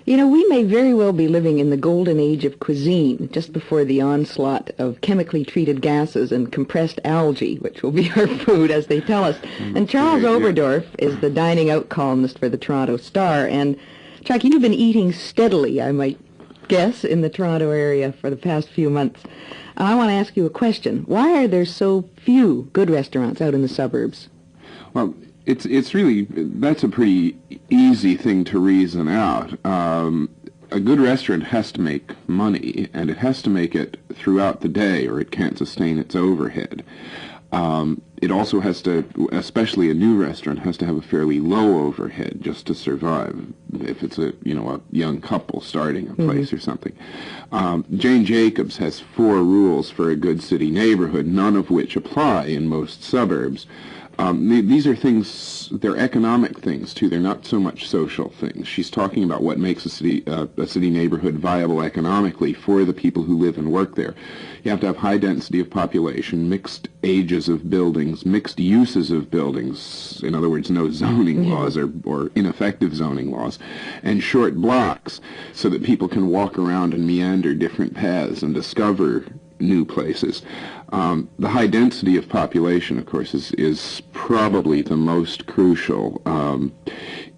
You know, we may very well be living in the golden age of cuisine, just before the onslaught of chemically treated gases and compressed algae, which will be our food, as they tell us. And Charles Oberdorf is the dining out columnist for the Toronto Star. And, Chuck, you've been eating steadily, I might guess, in the Toronto area for the past few months. I want to ask you a question. Why are there so few good restaurants out in the suburbs? Well, it's really, that's a pretty easy thing to reason out. A good restaurant has to make money, and it has to make it throughout the day, or it can't sustain its overhead. It also has to, especially a new restaurant, has to have a fairly low overhead just to survive. If it's a young couple starting a place or something. Jane Jacobs has 4 rules for a good city neighborhood, none of which apply in most suburbs. These are things, they're economic things too, they're not so much social things. She's talking about what makes a city neighborhood viable economically for the people who live and work there. You have to have high density of population, mixed ages of buildings, mixed uses of buildings, in other words, no zoning laws or ineffective zoning laws, and short blocks so that people can walk around and meander different paths and discover new places. The high density of population, of course, is probably the most crucial.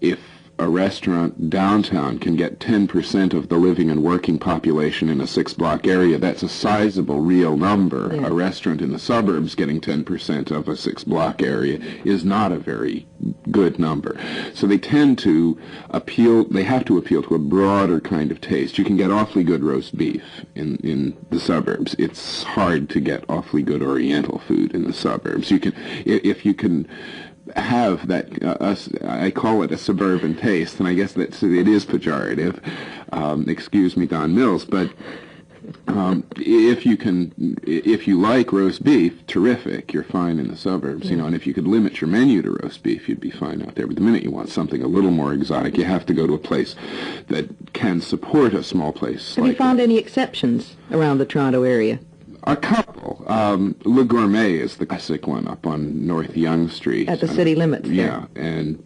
If a restaurant downtown can get 10% of the living and working population in a 6-block area, that's a sizable real number. Yeah. A restaurant in the suburbs getting 10% of a 6-block area is not a very good number. So they tend to they have to appeal to a broader kind of taste. You can get awfully good roast beef in the suburbs. It's hard to get awfully good Oriental food in the suburbs. You can, if you can have that, I call it a suburban taste, and I guess it is pejorative. Excuse me, Don Mills, but if you like roast beef, terrific, you're fine in the suburbs, and if you could limit your menu to roast beef, you'd be fine out there. But the minute you want something a little more exotic, you have to go to a place that can support a small place. Have you found any exceptions around the Toronto area? A couple. Le Gourmet is the classic one up on North Yonge Street. At the city limits there. Yeah, and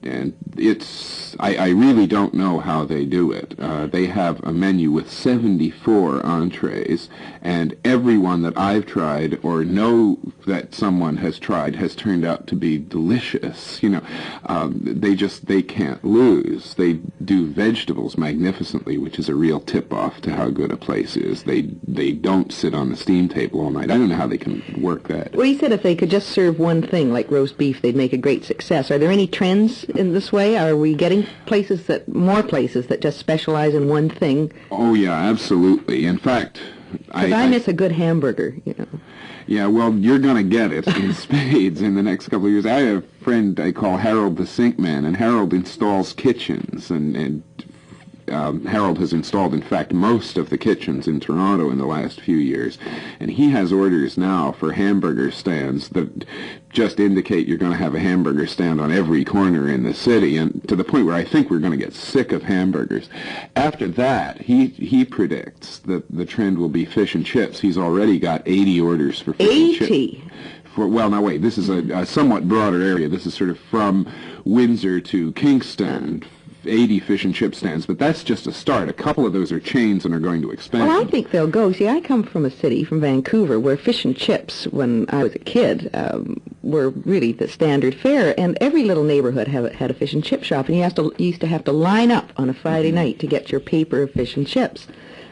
it's, I really don't know how they do it. They have a menu with 74 entrees, and every one that I've tried or know that someone has tried has turned out to be delicious. They can't lose. They do vegetables magnificently, which is a real tip-off to how good a place is. They don't sit on the steam table all night. I don't know how they can work that. Well, you said if they could just serve one thing, like roast beef, they'd make a great success. Are there any trends in this way? Are we getting more places that just specialize in one thing? Oh, yeah, absolutely. In fact, I miss a good hamburger, Yeah, well, you're going to get it in spades in the next couple of years. I have a friend I call Harold the Sink Man, and Harold installs kitchens, and Harold has installed, in fact, most of the kitchens in Toronto in the last few years, and he has orders now for hamburger stands that just indicate you're going to have a hamburger stand on every corner in the city, and to the point where I think we're going to get sick of hamburgers. After that, he predicts that the trend will be fish and chips. He's already got 80 orders for fish and chips. 80? Well, now wait, this is a somewhat broader area. This is sort of from Windsor to Kingston, 80 fish and chip stands, but that's just a start. A couple of those are chains and are going to expand. Well, I think they'll go. See, I come from a city, from Vancouver, where fish and chips, when I was a kid, were really the standard fare, and every little neighborhood had a fish and chip shop, and you used to have to line up on a Friday night to get your paper of fish and chips.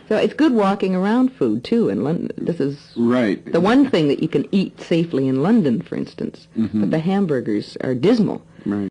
So it's good walking around food, too, in London. This is right. The one thing that you can eat safely in London, for instance. But the hamburgers are dismal. Right.